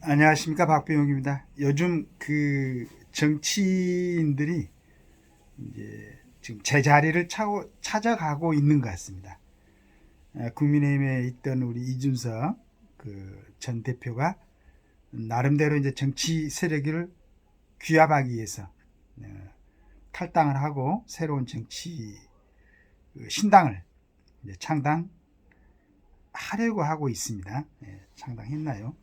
안녕하십니까, 박병욱입니다. 요즘 정치인들이 이제 지금 제자리를 찾아가고 있는 것 같습니다. 국민의힘에 있던 우리 이준석 전 대표가 나름대로 이제 정치 세력을 규합하기 위해서 탈당을 하고 새로운 정치 신당을 이제 창당하려고 하고 있습니다. 창당했나요?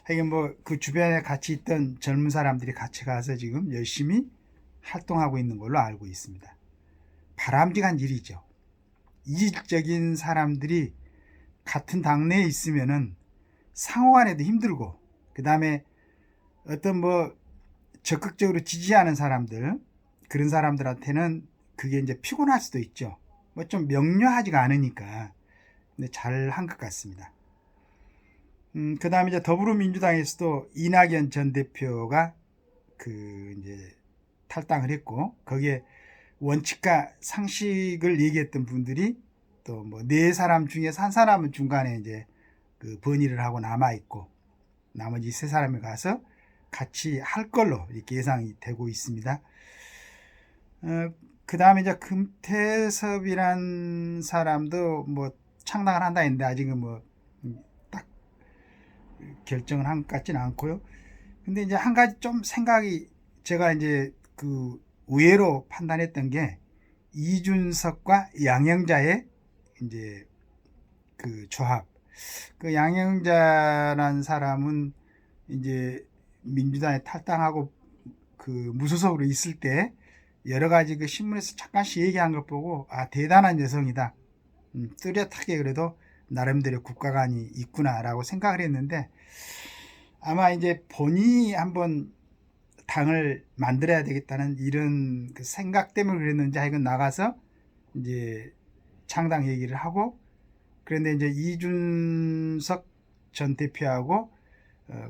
하여간 그 주변에 같이 있던 젊은 사람들이 같이 가서 지금 열심히 활동하고 있는 걸로 알고 있습니다. 바람직한 일이죠. 이질적인 사람들이 같은 당내에 있으면은 상호간에도 힘들고, 그 다음에 어떤 적극적으로 지지하는 사람들, 그런 사람들한테는 그게 이제 피곤할 수도 있죠. 좀 명료하지가 않으니까. 근데 잘 한 것 같습니다. 그 다음에 이제 더불어민주당에서도 이낙연 전 대표가 이제 탈당을 했고, 거기에 원칙과 상식을 얘기했던 분들이 또 네 사람 중에서 한 사람은 중간에 이제 번의를 하고 남아있고, 나머지 세 사람이 가서 같이 할 걸로 이렇게 예상이 되고 있습니다. 그 다음에 이제 금태섭이란 사람도 창당을 한다 했는데 아직은 딱 결정을 한 것 같지는 않고요. 근데 이제 한 가지 좀 생각이, 제가 이제 의외로 판단했던 게 이준석과 양영자의 이제 조합. 양영자란 사람은 이제 민주당에 탈당하고 무소속으로 있을 때 여러 가지 신문에서 잠깐씩 얘기한 걸 보고, 대단한 여성이다. 뚜렷하게 그래도 나름대로 국가관이 있구나라고 생각을 했는데, 아마 이제 본인이 한번 당을 만들어야 되겠다는 이런 생각 때문에 그랬는지 하여간 나가서 이제 창당 얘기를 하고, 그런데 이제 이준석 전 대표하고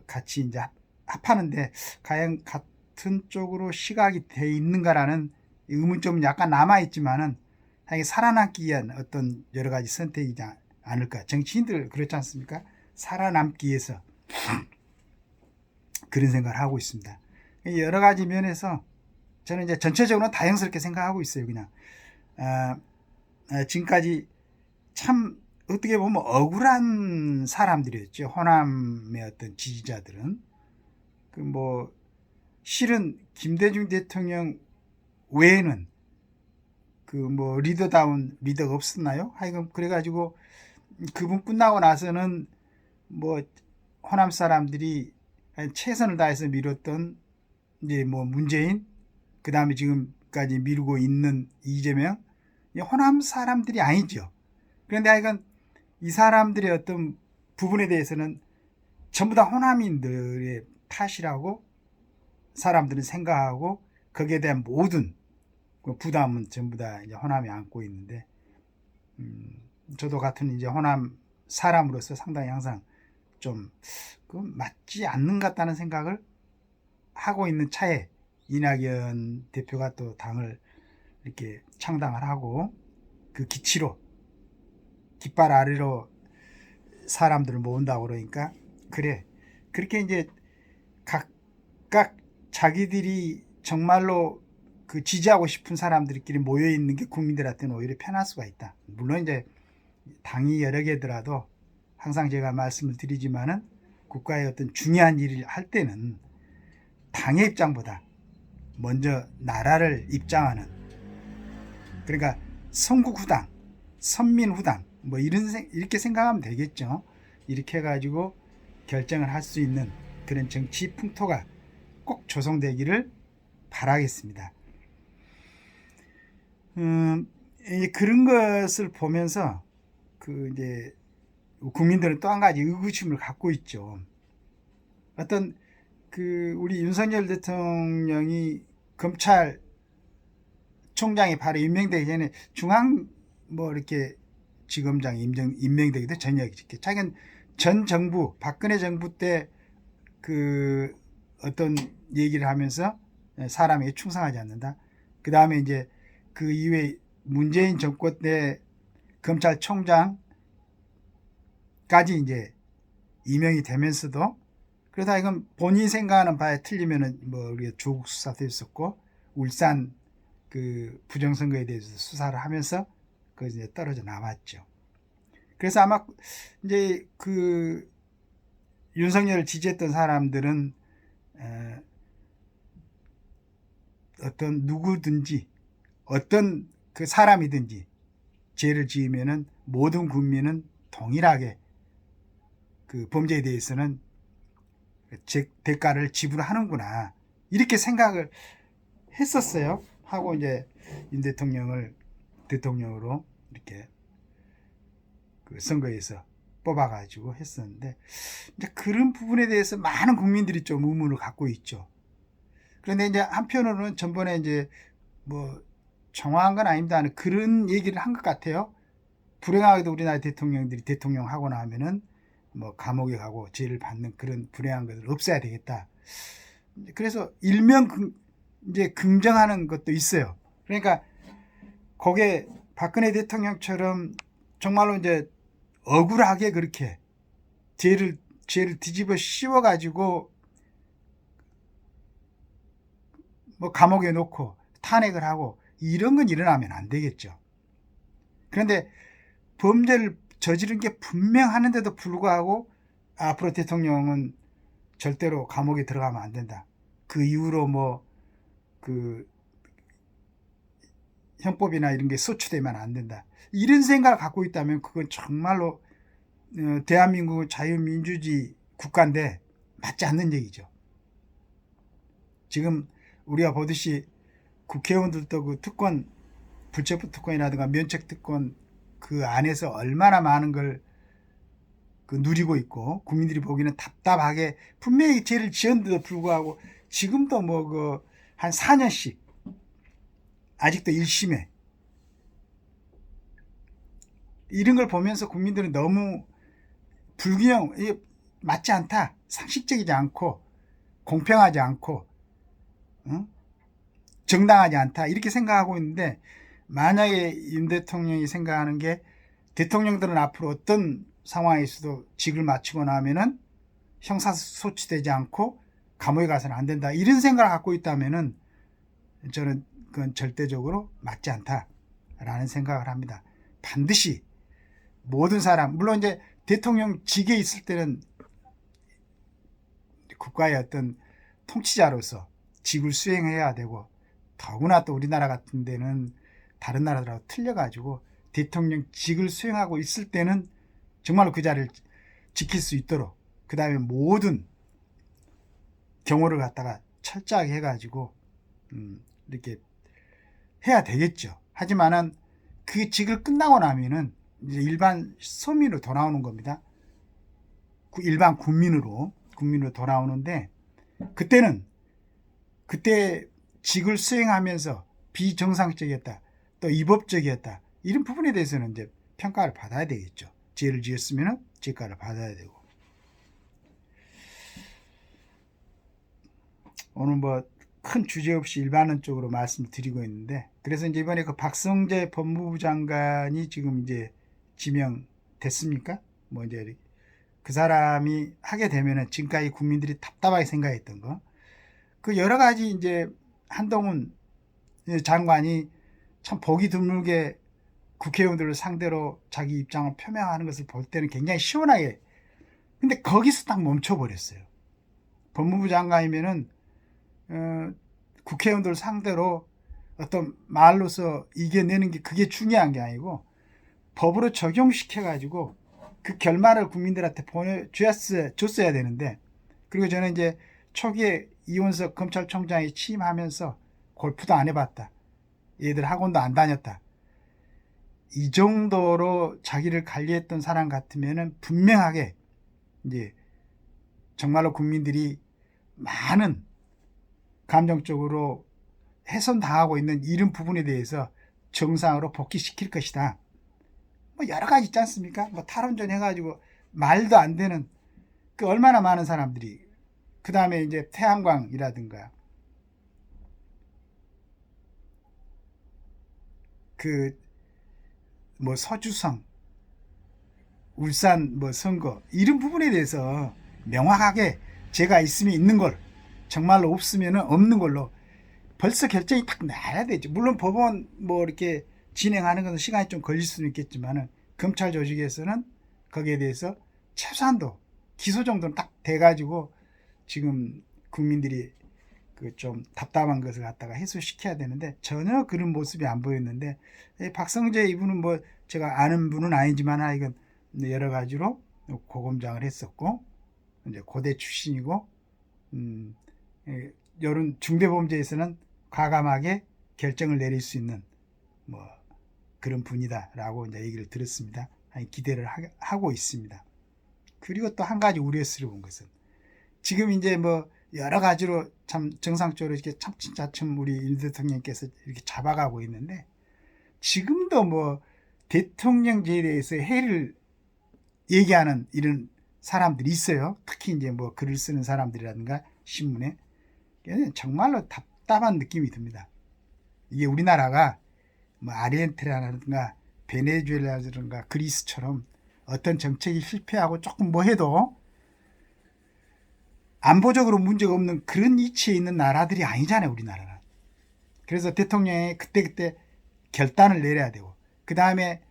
같이 이제 합하는데 과연 같은 쪽으로 시각이 돼 있는가라는 의문점은 약간 남아있지만은 당연히 살아남기 위한 어떤 여러 가지 선택이지 않을까. 정치인들 그렇지 않습니까? 살아남기 위해서 그런 생각을 하고 있습니다. 여러 가지 면에서 저는 이제 전체적으로 다양스럽게 생각하고 있어요. 그냥 지금까지 참 어떻게 보면 억울한 사람들이었죠. 호남의 어떤 지지자들은 실은 김대중 대통령 외에는 리더다운 리더가 없었나요? 하여간 그래가지고 그분 끝나고 나서는 호남 사람들이 최선을 다해서 밀었던 이제 문재인, 그 다음에 지금까지 미루고 있는 이재명, 호남 사람들이 아니죠. 그런데 하여간 이 사람들의 어떤 부분에 대해서는 전부 다 호남인들의 탓이라고 사람들은 생각하고, 거기에 대한 모든 부담은 전부 다 이제 호남이 안고 있는데, 저도 같은 이제 호남 사람으로서 상당히 항상 좀 맞지 않는 것 같다는 생각을 하고 있는 차에 이낙연 대표가 또 당을 이렇게 창당을 하고 기치로 깃발 아래로 사람들을 모은다고 그러니까, 그래, 그렇게 이제 각각 자기들이 정말로 지지하고 싶은 사람들끼리 모여 있는 게 국민들한테는 오히려 편할 수가 있다. 물론 이제 당이 여러 개더라도 항상 제가 말씀을 드리지만은 국가의 어떤 중요한 일을 할 때는 당의 입장보다 먼저 나라를 입장하는, 그러니까 선국후당, 선민후당 이렇게 생각하면 되겠죠. 이렇게 해가지고 결정을 할 수 있는 그런 정치 풍토가 꼭 조성되기를 바라겠습니다. 그런 것을 보면서 이제 국민들은 또 한 가지 의구심을 갖고 있죠. 어떤 우리 윤석열 대통령이 검찰총장이 바로 임명되기 전에 중앙 이렇게 지검장 임명되기도 전이었기, 자기는 전 정부 박근혜 정부 때 어떤 얘기를 하면서 사람에게 충성하지 않는다. 그 다음에 이제 그 이후에 문재인 정권 때 검찰총장까지 이제 임명이 되면서도 그러다 이건 본인이 생각하는 바에 틀리면은 뭐 우리가 조국 수사도 했었고 울산 그 부정선거에 대해서 수사를 하면서 그 이제 떨어져 나왔죠. 그래서 아마 이제 그 윤석열을 지지했던 사람들은 어떤 누구든지 어떤 그 사람이든지 죄를 지으면은 모든 국민은 동일하게 그 범죄에 대해서는 대가를 지불하는구나 이렇게 생각을 했었어요. 하고 이제 윤 대통령을 대통령으로 이렇게 그 선거에서 뽑아가지고 했었는데 이제 그런 부분에 대해서 많은 국민들이 좀 의문을 갖고 있죠. 그런데 이제 한편으로는 전번에 이제 뭐 정확한 건 아닙니다. 그런 얘기를 한 것 같아요. 불행하게도 우리나라 대통령들이 대통령 하고 나면은 뭐 감옥에 가고 죄를 받는 그런 불행한 것을 없애야 되겠다. 그래서 일명 이제 긍정하는 것도 있어요. 그러니까 거기에 박근혜 대통령처럼 정말로 이제 억울하게 그렇게 죄를 뒤집어 씌워 가지고 뭐 감옥에 놓고 탄핵을 하고 이런 건 일어나면 안 되겠죠. 그런데 범죄를 저지른 게 분명하는데도 불구하고 앞으로 대통령은 절대로 감옥에 들어가면 안 된다. 그 이후로 뭐 그 형법이나 이런 게 소추되면 안 된다. 이런 생각을 갖고 있다면 그건 정말로 대한민국은 자유민주주의 국가인데 맞지 않는 얘기죠. 지금 우리가 보듯이 국회의원들도 그 특권, 불체포 특권이라든가 면책 특권 그 안에서 얼마나 많은 걸 그 누리고 있고 국민들이 보기에는 답답하게 분명히 죄를 지었는데도 불구하고 지금도 뭐 그 한 4년씩 아직도 1심에 이런 걸 보면서 국민들은 너무 불균형, 맞지 않다, 상식적이지 않고 공평하지 않고 정당하지 않다 이렇게 생각하고 있는데 만약에 윤 대통령이 생각하는 게 대통령들은 앞으로 어떤 상황에서도 직을 마치고 나면은 형사소치되지 않고 감옥에 가서는 안 된다 이런 생각을 갖고 있다면은 저는 그건 절대적으로 맞지 않다라는 생각을 합니다. 반드시 모든 사람, 물론 이제 대통령직에 있을 때는 국가의 어떤 통치자로서 직을 수행해야 되고 더구나 또 우리나라 같은 데는 다른 나라들하고 틀려가지고 대통령직을 수행하고 있을 때는 정말로 그 자리를 지킬 수 있도록 그 다음에 모든 경호를 갖다가 철저하게 해가지고 이렇게 해야 되겠죠. 하지만은 그 직을 끝나고 나면은 이제 일반 서민으로 돌아오는 겁니다. 일반 국민으로 돌아오는데 그때 직을 수행하면서 비정상적이었다, 또 위법적이었다 이런 부분에 대해서는 이제 평가를 받아야 되겠죠. 죄를 지었으면 죄가를 받아야 되고. 오늘 뭐 큰 주제 없이 일반론적으로 말씀드리고 있는데 그래서 이제 이번에 그 박성재 법무부 장관이 지금 이제 지명됐습니까? 뭐 이제 그 사람이 하게 되면은 지금까지 국민들이 답답하게 생각했던 거, 그 여러 가지 이제 한동훈 장관이 참 보기 드물게 국회의원들을 상대로 자기 입장을 표명하는 것을 볼 때는 굉장히 시원하게, 근데 거기서 딱 멈춰버렸어요. 법무부 장관이면은 국회의원들 상대로 어떤 말로서 이겨내는 게 그게 중요한 게 아니고 법으로 적용시켜가지고 그 결말을 국민들한테 보내줬어야 되는데, 그리고 저는 이제 초기에 이원석 검찰총장이 취임하면서 골프도 안 해봤다, 얘들 학원도 안 다녔다, 이 정도로 자기를 관리했던 사람 같으면은 분명하게 이제 정말로 국민들이 많은 감정적으로 훼손당하고 있는 이런 부분에 대해서 정상으로 복귀시킬 것이다. 뭐 여러 가지 있지 않습니까? 뭐 탈원전 해가지고 말도 안 되는 그 얼마나 많은 사람들이, 그 다음에 이제 태양광이라든가 그 뭐 서주성, 울산 뭐 선거 이런 부분에 대해서 명확하게 죄가 있으면 있는 걸, 정말로 없으면 없는 걸로 벌써 결정이 딱 나야 되죠. 물론 법원 뭐 이렇게 진행하는 것은 시간이 좀 걸릴 수는 있겠지만은 검찰 조직에서는 거기에 대해서 최소한도 기소 정도는 딱 돼가지고 지금 국민들이 그 좀 답답한 것을 갖다가 해소시켜야 되는데 전혀 그런 모습이 안 보였는데, 박성재 이분은 뭐 제가 아는 분은 아니지만 이건 여러 가지로 고검장을 했었고 이제 고대 출신이고 이런 중대범죄에서는 과감하게 결정을 내릴 수 있는 뭐 그런 분이다라고 이제 얘기를 들었습니다. 기대를 하고 있습니다. 그리고 또 한 가지 우려스러운 것은 지금 이제 뭐 여러 가지로 참 정상적으로 이렇게 차츰 우리 윤 대통령께서 이렇게 잡아가고 있는데, 지금도 뭐 대통령제에 대해서 해를 얘기하는 이런 사람들이 있어요. 특히 이제 뭐 글을 쓰는 사람들이라든가 신문에. 정말로 답답한 느낌이 듭니다. 이게 우리나라가 뭐 아르헨티나라든가 베네수엘라라든가 그리스처럼 어떤 정책이 실패하고 조금 뭐 해도 안보적으로 문제가 없는 그런 위치에 있는 나라들이 아니잖아요, 우리나라는. 그래서 대통령이 그때그때 결단을 내려야 되고, 그 다음에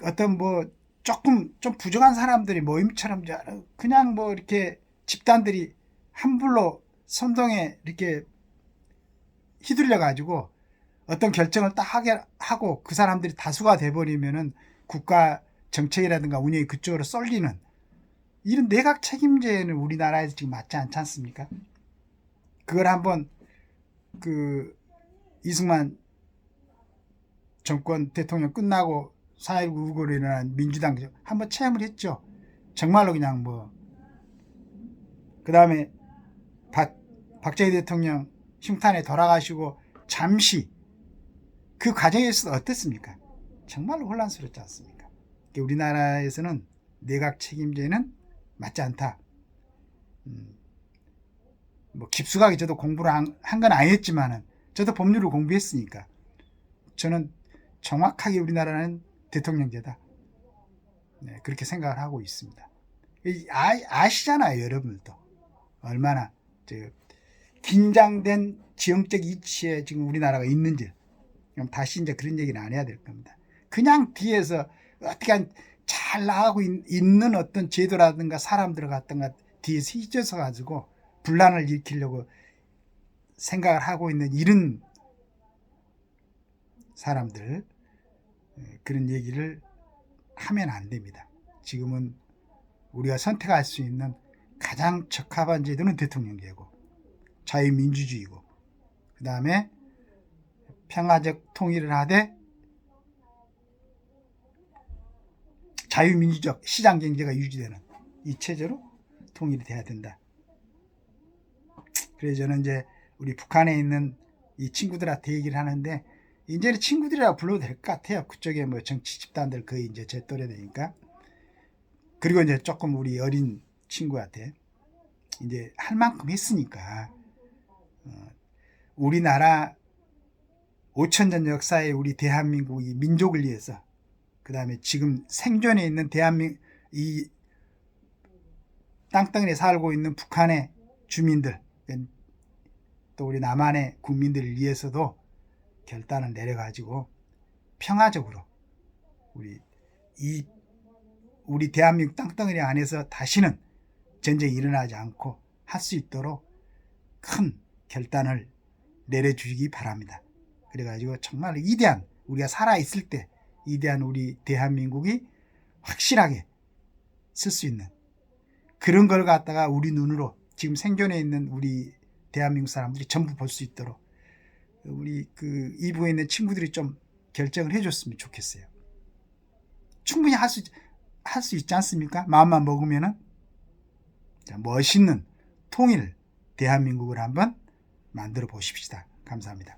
어떤 뭐 조금 좀 부족한 사람들이 모임처럼 그냥 뭐 이렇게 집단들이 함부로 선동에 이렇게 휘둘려 가지고 어떤 결정을 딱 하게 하고 그 사람들이 다수가 돼버리면은 국가 정책이라든가 운영이 그쪽으로 쏠리는 이런 내각 책임제는 우리나라에서 지금 맞지 않지 않습니까? 그걸 한번 그 이승만 정권 대통령 끝나고 4.19 의거로 일어난 민주당 한번 체험을 했죠. 정말로 그냥 뭐 그 다음에 박정희 대통령 흉탄에 돌아가시고 잠시 그 과정에서 어땠습니까? 정말로 혼란스럽지 않습니까? 우리나라에서는 내각 책임제는 맞지 않다. 뭐 깊숙하게 저도 공부를 한 건 아니었지만은 저도 법률을 공부했으니까 저는 정확하게 우리나라는 대통령제다. 네, 그렇게 생각을 하고 있습니다. 아시잖아요, 여러분들도 얼마나 긴장된 지형적 이치에 지금 우리나라가 있는지. 그럼 다시 이제 그런 얘기는 안 해야 될 겁니다. 그냥 뒤에서 어떻게 잘 나가고 있는 어떤 제도라든가 사람들을 갖다가 뒤에서 휘저서 가지고 분란을 일으키려고 생각을 하고 있는 이런 사람들, 그런 얘기를 하면 안 됩니다. 지금은 우리가 선택할 수 있는 가장 적합한 제도는 대통령제고 자유민주주의고, 그 다음에 평화적 통일을 하되 자유민주적 시장경제가 유지되는 이 체제로 통일이 돼야 된다. 그래서 저는 이제 우리 북한에 있는 이 친구들한테 얘기를 하는데, 이제는 친구들이라고 불러도 될 것 같아요. 그쪽에 뭐 정치 집단들 거의 이제 제 또래 되니까. 그리고 이제 조금 우리 어린 친구한테 이제 할 만큼 했으니까, 우리나라 5천년 역사의 우리 대한민국이 민족을 위해서, 그 다음에 지금 생존해 있는 대한민국 이 땅덩이에 살고 있는 북한의 주민들, 또 우리 남한의 국민들을 위해서도 결단을 내려가지고 평화적으로 우리 대한민국 땅덩어리 안에서 다시는 전쟁이 일어나지 않고 할 수 있도록 큰 결단을 내려주시기 바랍니다. 그래가지고 정말 위대한, 우리가 살아있을 때 위대한 우리 대한민국이 확실하게 쓸 수 있는 그런 걸 갖다가 우리 눈으로 지금 생존해 있는 우리 대한민국 사람들이 전부 볼 수 있도록 우리 그 이부에 있는 친구들이 좀 결정을 해줬으면 좋겠어요. 충분히 할 수 있지 않습니까? 마음만 먹으면은. 자, 멋있는 통일 대한민국을 한번 만들어 보십시다. 감사합니다.